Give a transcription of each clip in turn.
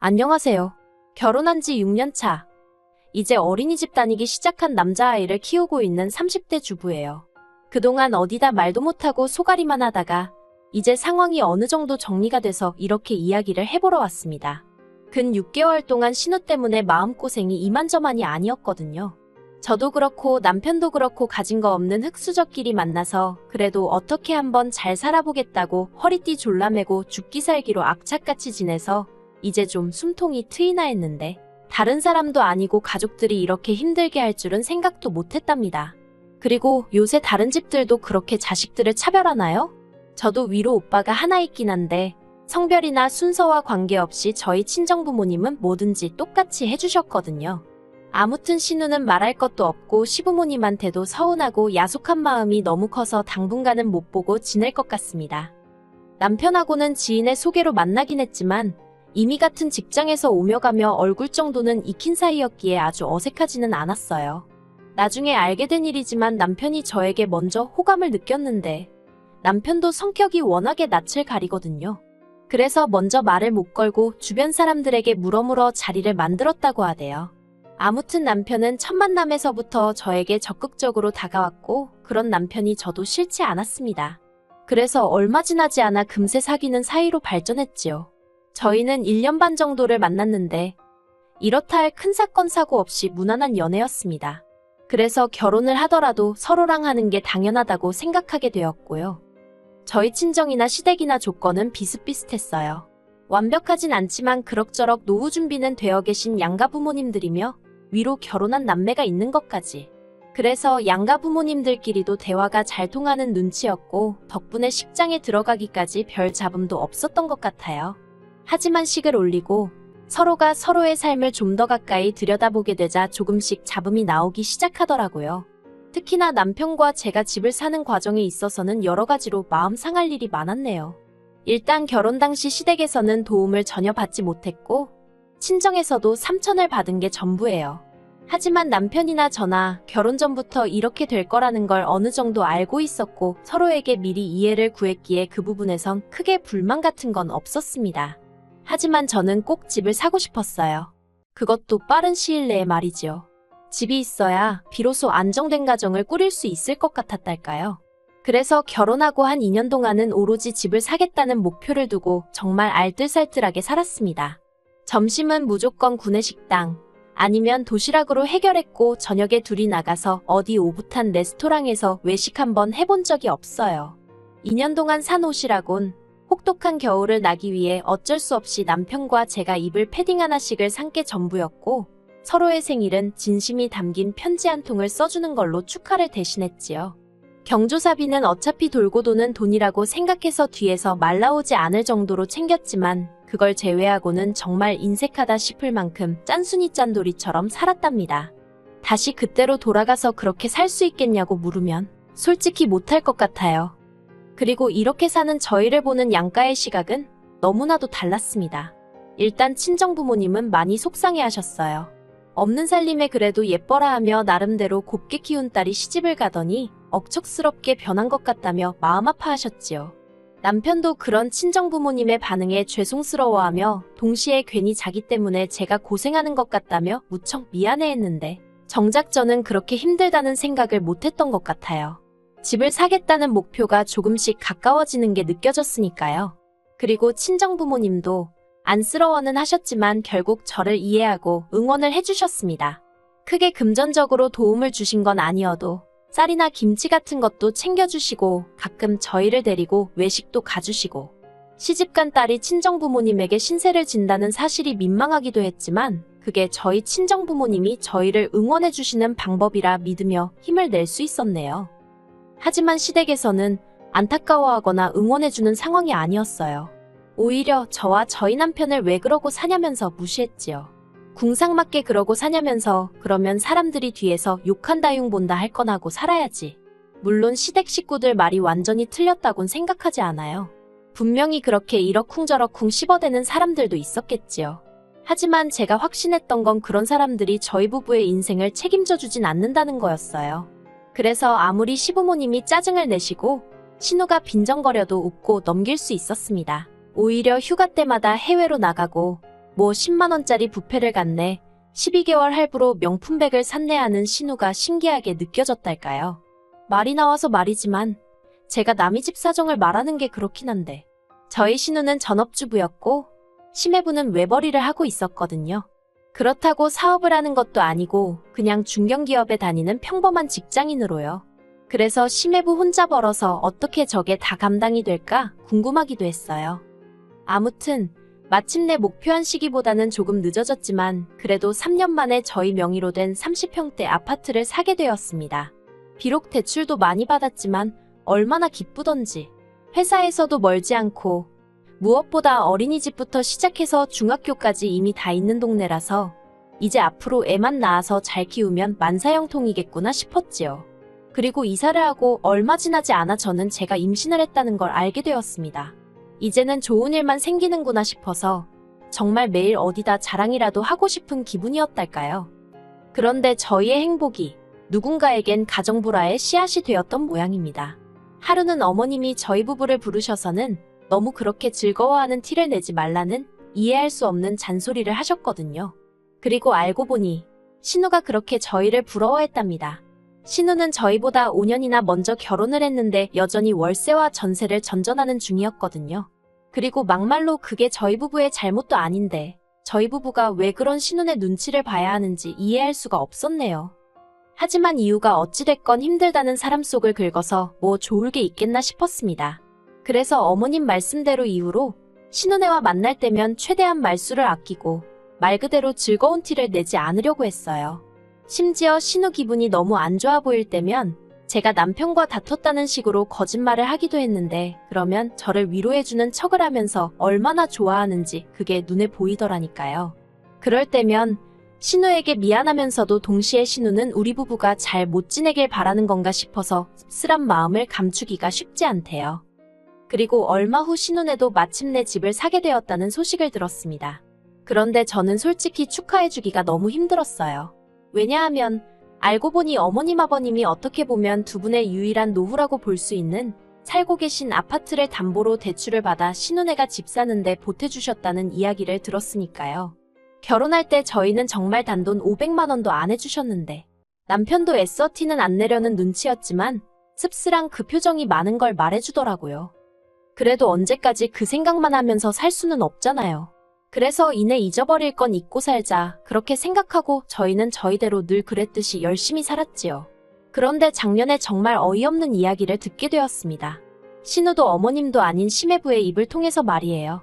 안녕하세요. 결혼한 지 6년 차. 이제 어린이집 다니기 시작한 남자아이를 키우고 있는 30대 주부예요. 그동안 어디다 말도 못하고 소갈이만 하다가 이제 상황이 어느 정도 정리가 돼서 이렇게 이야기를 해보러 왔습니다. 근 6개월 동안 신우 때문에 마음고생이 이만저만이 아니었거든요. 저도 그렇고 남편도 그렇고 가진 거 없는 흙수저끼리 만나서 그래도 어떻게 한번 잘 살아보겠다고 허리띠 졸라매고 죽기 살기로 악착같이 지내서 이제 좀 숨통이 트이나 했는데 다른 사람도 아니고 가족들이 이렇게 힘들게 할 줄은 생각도 못했답니다. 그리고 요새 다른 집들도 그렇게 자식들을 차별하나요? 저도 위로 오빠가 하나 있긴 한데 성별이나 순서와 관계없이 저희 친정부모님은 뭐든지 똑같이 해주셨거든요. 아무튼 신우는 말할 것도 없고 시부모님한테도 서운하고 야속한 마음이 너무 커서 당분간은 못 보고 지낼 것 같습니다. 남편하고는 지인의 소개로 만나긴 했지만 이미 같은 직장에서 오며 가며 얼굴 정도는 익힌 사이였기에 아주 어색하지는 않았어요. 나중에 알게 된 일이지만 남편이 저에게 먼저 호감을 느꼈는데 남편도 성격이 워낙에 낯을 가리거든요. 그래서 먼저 말을 못 걸고 주변 사람들에게 물어물어 자리를 만들었다고 하대요. 아무튼 남편은 첫 만남에서부터 저에게 적극적으로 다가왔고 그런 남편이 저도 싫지 않았습니다. 그래서 얼마 지나지 않아 금세 사귀는 사이로 발전했지요. 저희는 1년 반 정도를 만났는데 이렇다 할 큰 사건 사고 없이 무난한 연애였습니다. 그래서 결혼을 하더라도 서로랑 하는 게 당연하다고 생각하게 되었고요. 저희 친정이나 시댁이나 조건은 비슷비슷했어요. 완벽하진 않지만 그럭저럭 노후 준비는 되어 계신 양가 부모님들이며 위로 결혼한 남매가 있는 것까지. 그래서 양가 부모님들끼리도 대화가 잘 통하는 눈치였고 덕분에 식장에 들어가기까지 별 잡음도 없었던 것 같아요. 하지만 식을 올리고 서로가 서로의 삶을 좀 더 가까이 들여다보게 되자 조금씩 잡음이 나오기 시작하더라고요. 특히나 남편과 제가 집을 사는 과정에 있어서는 여러 가지로 마음 상할 일이 많았네요. 일단 결혼 당시 시댁에서는 도움을 전혀 받지 못했고 친정에서도 3천을 받은 게 전부예요. 하지만 남편이나 저나 결혼 전부터 이렇게 될 거라는 걸 어느 정도 알고 있었고 서로에게 미리 이해를 구했기에 그 부분에선 크게 불만 같은 건 없었습니다. 하지만 저는 꼭 집을 사고 싶었어요. 그것도 빠른 시일 내에 말이지요. 집이 있어야 비로소 안정된 가정을 꾸릴 수 있을 것 같았달까요. 그래서 결혼하고 한 2년 동안은 오로지 집을 사겠다는 목표를 두고 정말 알뜰살뜰하게 살았습니다. 점심은 무조건 구내식당, 아니면 도시락으로 해결했고 저녁에 둘이 나가서 어디 오붓한 레스토랑에서 외식 한번 해본 적이 없어요. 2년 동안 산 옷이라곤 혹독한 겨울을 나기 위해 어쩔 수 없이 남편과 제가 입을 패딩 하나씩을 산 게 전부였고 서로의 생일은 진심이 담긴 편지 한 통을 써주는 걸로 축하를 대신했지요. 경조사비는 어차피 돌고 도는 돈이라고 생각해서 뒤에서 말 나오지 않을 정도로 챙겼지만 그걸 제외하고는 정말 인색하다 싶을 만큼 짠순이 짠돌이처럼 살았답니다. 다시 그때로 돌아가서 그렇게 살 수 있겠냐고 물으면 솔직히 못할 것 같아요. 그리고 이렇게 사는 저희를 보는 양가의 시각은 너무나도 달랐습니다. 일단 친정부모님은 많이 속상해하셨어요. 없는 살림에 그래도 예뻐라 하며 나름대로 곱게 키운 딸이 시집을 가더니 억척스럽게 변한 것 같다며 마음 아파하셨지요. 남편도 그런 친정부모님의 반응에 죄송스러워하며 동시에 괜히 자기 때문에 제가 고생하는 것 같다며 무척 미안해했는데 정작 저는 그렇게 힘들다는 생각을 못했던 것 같아요. 집을 사겠다는 목표가 조금씩 가까워지는 게 느껴졌으니까요. 그리고 친정부모님도 안쓰러워는 하셨지만 결국 저를 이해하고 응원을 해주셨습니다. 크게 금전적으로 도움을 주신 건 아니어도 쌀이나 김치 같은 것도 챙겨주시고 가끔 저희를 데리고 외식도 가주시고 시집간 딸이 친정부모님에게 신세를 진다는 사실이 민망하기도 했지만 그게 저희 친정부모님이 저희를 응원해주시는 방법이라 믿으며 힘을 낼 수 있었네요. 하지만 시댁에서는 안타까워하거나 응원해주는 상황이 아니었어요. 오히려 저와 저희 남편을 왜 그러고 사냐면서 무시했지요. 궁상맞게 그러고 사냐면서 그러면 사람들이 뒤에서 욕한다 흉본다 할 건 하고 살아야지. 물론 시댁 식구들 말이 완전히 틀렸다곤 생각하지 않아요. 분명히 그렇게 이러쿵저러쿵 씹어대는 사람들도 있었겠지요. 하지만 제가 확신했던 건 그런 사람들이 저희 부부의 인생을 책임져 주진 않는다는 거였어요. 그래서 아무리 시부모님이 짜증을 내시고 신우가 빈정거려도 웃고 넘길 수 있었습니다. 오히려 휴가 때마다 해외로 나가고 뭐 10만원짜리 뷔페를 갔네, 12개월 할부로 명품백을 샀네 하는 신우가 신기하게 느껴졌달까요. 말이 나와서 말이지만 제가 남의 집 사정을 말하는 게 그렇긴 한데 저희 신우는 전업주부였고 심해부는 외벌이를 하고 있었거든요. 그렇다고 사업을 하는 것도 아니고 그냥 중견기업에 다니는 평범한 직장인으로요. 그래서 심해부 혼자 벌어서 어떻게 저게 다 감당이 될까 궁금하기도 했어요. 아무튼 마침내 목표한 시기보다는 조금 늦어졌지만 그래도 3년 만에 저희 명의로 된 30평대 아파트를 사게 되었습니다. 비록 대출도 많이 받았지만 얼마나 기쁘던지. 회사에서도 멀지 않고 무엇보다 어린이집부터 시작해서 중학교까지 이미 다 있는 동네라서 이제 앞으로 애만 낳아서 잘 키우면 만사형통이겠구나 싶었지요. 그리고 이사를 하고 얼마 지나지 않아 저는 제가 임신을 했다는 걸 알게 되었습니다. 이제는 좋은 일만 생기는구나 싶어서 정말 매일 어디다 자랑이라도 하고 싶은 기분이었달까요. 그런데 저희의 행복이 누군가에겐 가정불화의 씨앗이 되었던 모양입니다. 하루는 어머님이 저희 부부를 부르셔서는 너무 그렇게 즐거워하는 티를 내지 말라는 이해할 수 없는 잔소리를 하셨거든요. 그리고 알고 보니 신우가 그렇게 저희를 부러워했답니다. 신우는 저희보다 5년이나 먼저 결혼을 했는데 여전히 월세와 전세를 전전하는 중이었거든요. 그리고 막말로 그게 저희 부부의 잘못도 아닌데 저희 부부가 왜 그런 신우의 눈치를 봐야 하는지 이해할 수가 없었네요. 하지만 이유가 어찌됐건 힘들다는 사람 속을 긁어서 뭐 좋을 게 있겠나 싶었습니다. 그래서 어머님 말씀대로 이후로 신우네와 만날 때면 최대한 말수를 아끼고 말 그대로 즐거운 티를 내지 않으려고 했어요. 심지어 신우 기분이 너무 안 좋아 보일 때면 제가 남편과 다퉜다는 식으로 거짓말을 하기도 했는데 그러면 저를 위로해주는 척을 하면서 얼마나 좋아하는지 그게 눈에 보이더라니까요. 그럴 때면 신우에게 미안하면서도 동시에 신우는 우리 부부가 잘 못 지내길 바라는 건가 싶어서 씁쓸한 마음을 감추기가 쉽지 않대요. 그리고 얼마 후 신우네도 마침내 집을 사게 되었다는 소식을 들었습니다. 그런데 저는 솔직히 축하해주기가 너무 힘들었어요. 왜냐하면 알고 보니 어머님 아버님이 어떻게 보면 두 분의 유일한 노후라고 볼 수 있는 살고 계신 아파트를 담보로 대출을 받아 신우네가 집 사는데 보태주셨다는 이야기를 들었으니까요. 결혼할 때 저희는 정말 단돈 500만 원도 안 해주셨는데 남편도 애써 티는 안 내려는 눈치였지만 씁쓸한 그 표정이 많은 걸 말해주더라고요. 그래도 언제까지 그 생각만 하면서 살 수는 없잖아요. 그래서 이내 잊어버릴 건 잊고 살자 그렇게 생각하고 저희는 저희대로 늘 그랬듯이 열심히 살았지요. 그런데 작년에 정말 어이없는 이야기를 듣게 되었습니다. 신우도 어머님도 아닌 심해부의 입을 통해서 말이에요.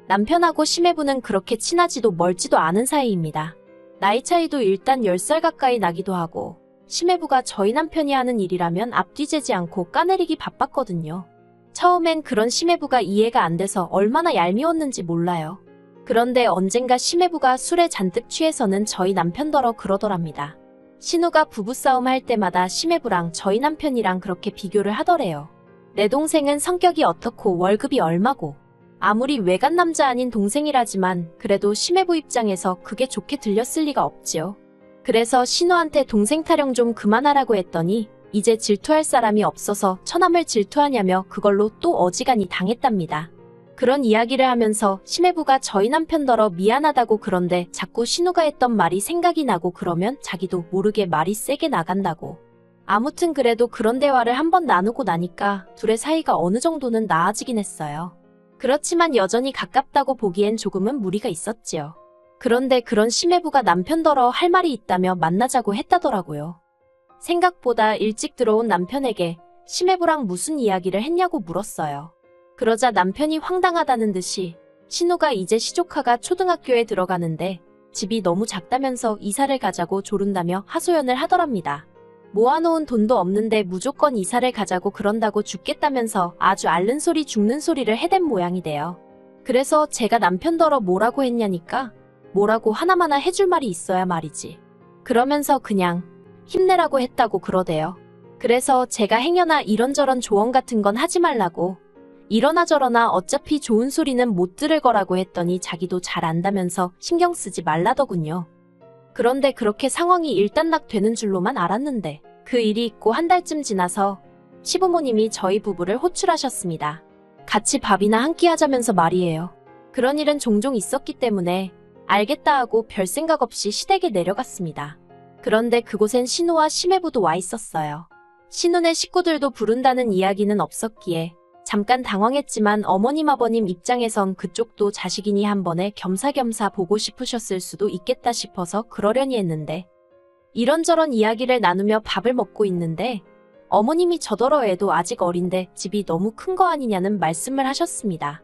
남편하고 심해부는 그렇게 친하지도 멀지도 않은 사이입니다. 나이 차이도 일단 10살 가까이 나기도 하고 심해부가 저희 남편이 하는 일이라면 앞뒤 재지 않고 까내리기 바빴거든요. 처음엔 그런 심해부가 이해가 안 돼서 얼마나 얄미웠는지 몰라요. 그런데 언젠가 심해부가 술에 잔뜩 취해서는 저희 남편더러 그러더랍니다. 신우가 부부싸움 할 때마다 심해부랑 저희 남편이랑 그렇게 비교를 하더래요. 내 동생은 성격이 어떻고 월급이 얼마고 아무리 외간 남자 아닌 동생이라지만 그래도 심해부 입장에서 그게 좋게 들렸을 리가 없지요. 그래서 신우한테 동생 타령 좀 그만하라고 했더니 이제 질투할 사람이 없어서 처남을 질투하냐며 그걸로 또 어지간히 당했답니다. 그런 이야기를 하면서 심해부가 저희 남편더러 미안하다고 그런데 자꾸 신우가 했던 말이 생각이 나고 그러면 자기도 모르게 말이 세게 나간다고. 아무튼 그래도 그런 대화를 한번 나누고 나니까 둘의 사이가 어느 정도는 나아지긴 했어요. 그렇지만 여전히 가깝다고 보기엔 조금은 무리가 있었지요. 그런데 그런 심해부가 남편더러 할 말이 있다며 만나자고 했다더라고요. 생각보다 일찍 들어온 남편에게 심해부랑 무슨 이야기를 했냐고 물었어요. 그러자 남편이 황당하다는 듯이 신우가 이제 시조카가 초등학교에 들어가는데 집이 너무 작다면서 이사를 가자고 조른다며 하소연을 하더랍니다. 모아놓은 돈도 없는데 무조건 이사를 가자고 그런다고 죽겠다면서 아주 앓는 소리 죽는 소리를 해댄 모양이 돼요. 그래서 제가 남편더러 뭐라고 했냐니까 뭐라고 하나마나 해줄 말이 있어야 말이지. 그러면서 그냥 힘내라고 했다고 그러대요. 그래서 제가 행여나 이런저런 조언 같은 건 하지 말라고 이러나 저러나 어차피 좋은 소리는 못 들을 거라고 했더니 자기도 잘 안다면서 신경 쓰지 말라더군요. 그런데 그렇게 상황이 일단락되는 줄로만 알았는데 그 일이 있고 한 달쯤 지나서 시부모님이 저희 부부를 호출하셨습니다. 같이 밥이나 한 끼 하자면서 말이에요. 그런 일은 종종 있었기 때문에 알겠다 하고 별 생각 없이 시댁에 내려갔습니다. 그런데 그곳엔 신우와 심해부도 와 있었어요. 신우네 식구들도 부른다는 이야기는 없었기에 잠깐 당황했지만 어머님 아버님 입장에선 그쪽도 자식이니 한 번에 겸사겸사 보고 싶으셨을 수도 있겠다 싶어서 그러려니 했는데 이런저런 이야기를 나누며 밥을 먹고 있는데 어머님이 저더러 애도 아직 어린데 집이 너무 큰 거 아니냐는 말씀을 하셨습니다.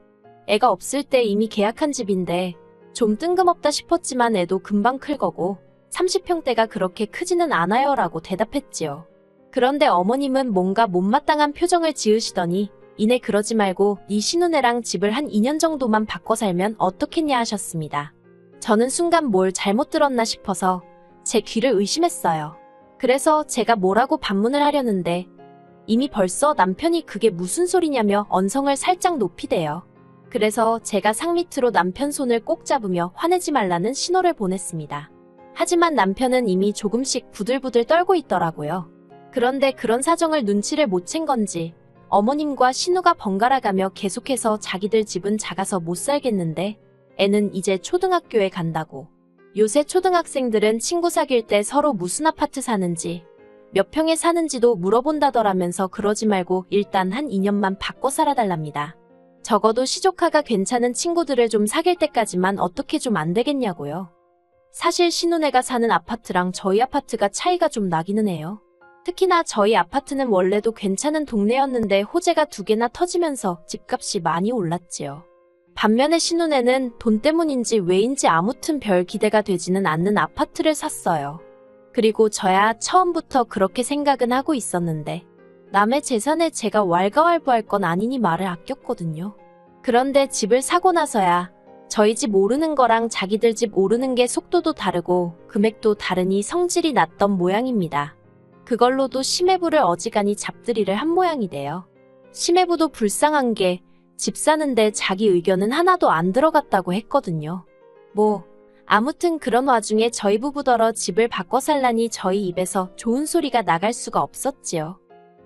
애가 없을 때 이미 계약한 집인데 좀 뜬금없다 싶었지만 애도 금방 클 거고 30평대가 그렇게 크지는 않아요 라고 대답했지요. 그런데 어머님은 뭔가 못마땅한 표정을 지으시더니 이내 그러지 말고 네 신우네랑 집을 한 2년 정도만 바꿔 살면 어떻겠냐 하셨습니다. 저는 순간 뭘 잘못 들었나 싶어서 제 귀를 의심했어요. 그래서 제가 뭐라고 반문을 하려는데 이미 벌써 남편이 그게 무슨 소리냐며 언성을 살짝 높이대요. 그래서 제가 상밑으로 남편 손을 꼭 잡으며 화내지 말라는 신호를 보냈습니다. 하지만 남편은 이미 조금씩 부들부들 떨고 있더라고요. 그런데 그런 사정을 눈치를 못 챈 건지 어머님과 신우가 번갈아가며 계속해서 자기들 집은 작아서 못 살겠는데 애는 이제 초등학교에 간다고. 요새 초등학생들은 친구 사귈 때 서로 무슨 아파트 사는지 몇 평에 사는지도 물어본다더라면서 그러지 말고 일단 한 2년만 바꿔 살아달랍니다. 적어도 시조카가 괜찮은 친구들을 좀 사귈 때까지만 어떻게 좀 안 되겠냐고요. 사실 신우네가 사는 아파트랑 저희 아파트가 차이가 좀 나기는 해요. 특히나 저희 아파트는 원래도 괜찮은 동네였는데 호재가 2개나 터지면서 집값이 많이 올랐지요. 반면에 신우네는 돈 때문인지 왜인지 아무튼 별 기대가 되지는 않는 아파트를 샀어요. 그리고 저야 처음부터 그렇게 생각은 하고 있었는데 남의 재산에 제가 왈가왈부할 건 아니니 말을 아꼈거든요. 그런데 집을 사고 나서야 저희 집 오르는 거랑 자기들 집 오르는 게 속도도 다르고 금액도 다르니 성질이 났던 모양입니다. 그걸로도 심해부를 어지간히 잡들이를 한 모양이래요. 심해부도 불쌍한 게 집 사는데 자기 의견은 하나도 안 들어갔다고 했거든요. 아무튼 그런 와중에 저희 부부더러 집을 바꿔 살라니 저희 입에서 좋은 소리가 나갈 수가 없었지요.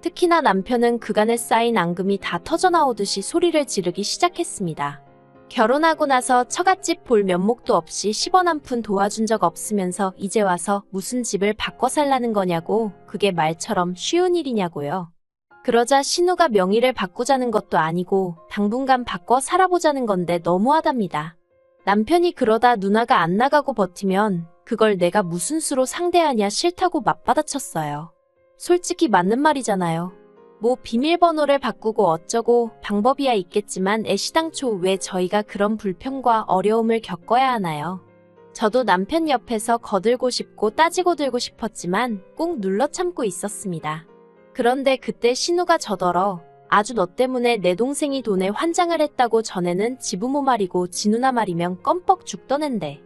특히나 남편은 그간에 쌓인 앙금이 다 터져나오듯이 소리를 지르기 시작했습니다. 결혼하고 나서 처갓집 볼 면목도 없이 10원 한 푼 도와준 적 없으면서 이제 와서 무슨 집을 바꿔 살라는 거냐고, 그게 말처럼 쉬운 일이냐고요. 그러자 신우가 명의를 바꾸자는 것도 아니고 당분간 바꿔 살아보자는 건데 너무하답니다. 남편이 그러다 누나가 안 나가고 버티면 그걸 내가 무슨 수로 상대하냐 싫다고 맞받아쳤어요. 솔직히 맞는 말이잖아요. 비밀번호를 바꾸고 어쩌고 방법이야 있겠지만 애시당초 왜 저희가 그런 불평과 어려움을 겪어야 하나요? 저도 남편 옆에서 거들고 싶고 따지고 들고 싶었지만 꾹 눌러 참고 있었습니다. 그런데 그때 신우가 저더러 아주 너 때문에 내 동생이 돈에 환장을 했다고 전에는 지 부모 말이고 지 누나 말이면 껌뻑 죽던 앤데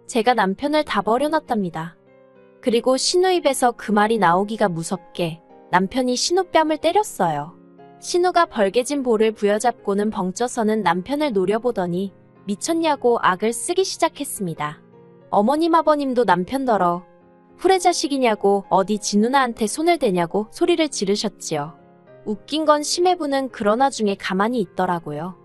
제가 남편을 다 버려놨답니다. 그리고 신우 입에서 그 말이 나오기가 무섭게 남편이 신우 뺨을 때렸어요. 신우가 벌개진 볼을 부여잡고는 벙쪄서는 남편을 노려보더니 미쳤냐고 악을 쓰기 시작했습니다. 어머님 아버님도 남편더러 후레자식이냐고 어디 지 누나한테 손을 대냐고 소리를 지르셨지요. 웃긴 건 심해부는 그런 와중에 가만히 있더라고요.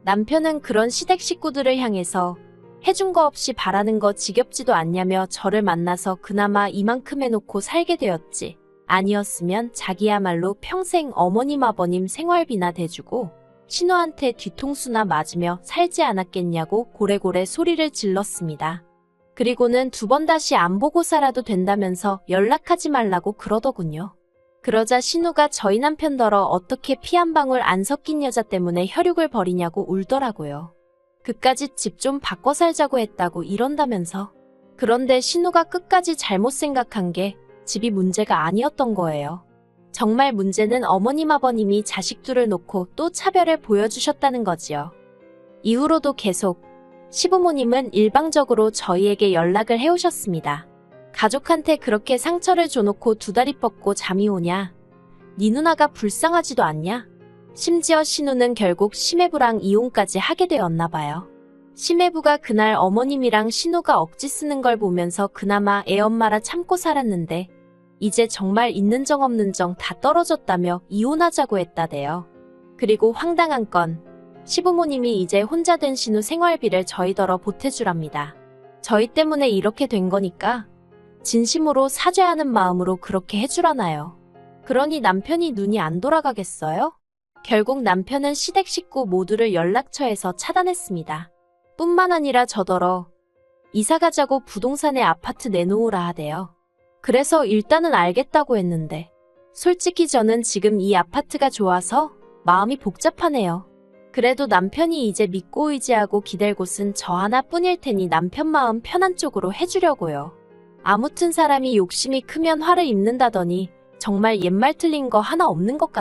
남편은 그런 시댁 식구들을 향해서 해준 거 없이 바라는 거 지겹지도 않냐며 저를 만나서 그나마 이만큼 해놓고 살게 되었지. 아니었으면 자기야말로 평생 어머님 아버님 생활비나 대주고 신우한테 뒤통수나 맞으며 살지 않았겠냐고 고래고래 소리를 질렀습니다. 그리고는 2번 다시 안 보고 살아도 된다면서 연락하지 말라고 그러더군요. 그러자 신우가 저희 남편더러 어떻게 피 한 방울 안 섞인 여자 때문에 혈육을 벌이냐고 울더라고요. 그까짓 집 좀 바꿔 살자고 했다고 이런다면서. 그런데 신우가 끝까지 잘못 생각한 게 집이 문제가 아니었던 거예요. 정말 문제는 어머님 아버님이 자식들을 놓고 또 차별을 보여주셨다는 거지요. 이후로도 계속 시부모님은 일방적으로 저희에게 연락을 해오셨습니다. 가족한테 그렇게 상처를 줘놓고 2다리 뻗고 잠이 오냐? 네 누나가 불쌍하지도 않냐? 심지어 신우는 결국 심해부랑 이혼까지 하게 되었나 봐요. 심해부가 그날 어머님이랑 신우가 억지 쓰는 걸 보면서 그나마 애엄마라 참고 살았는데 이제 정말 있는 정 없는 정 다 떨어졌다며 이혼하자고 했다대요. 그리고 황당한 건 시부모님이 이제 혼자 된 신우 생활비를 저희더러 보태주랍니다. 저희 때문에 이렇게 된 거니까 진심으로 사죄하는 마음으로 그렇게 해주라나요. 그러니 남편이 눈이 안 돌아가겠어요? 결국 남편은 시댁 식구 모두를 연락처에서 차단했습니다. 뿐만 아니라 저더러 이사 가자고 부동산에 아파트 내놓으라 하대요. 그래서 일단은 알겠다고 했는데 솔직히 저는 지금 이 아파트가 좋아서 마음이 복잡하네요. 그래도 남편이 이제 믿고 의지하고 기댈 곳은 저 하나뿐일 테니 남편 마음 편한 쪽으로 해주려고요. 아무튼 사람이 욕심이 크면 화를 입는다더니 정말 옛말 틀린 거 하나 없는 것 같아요.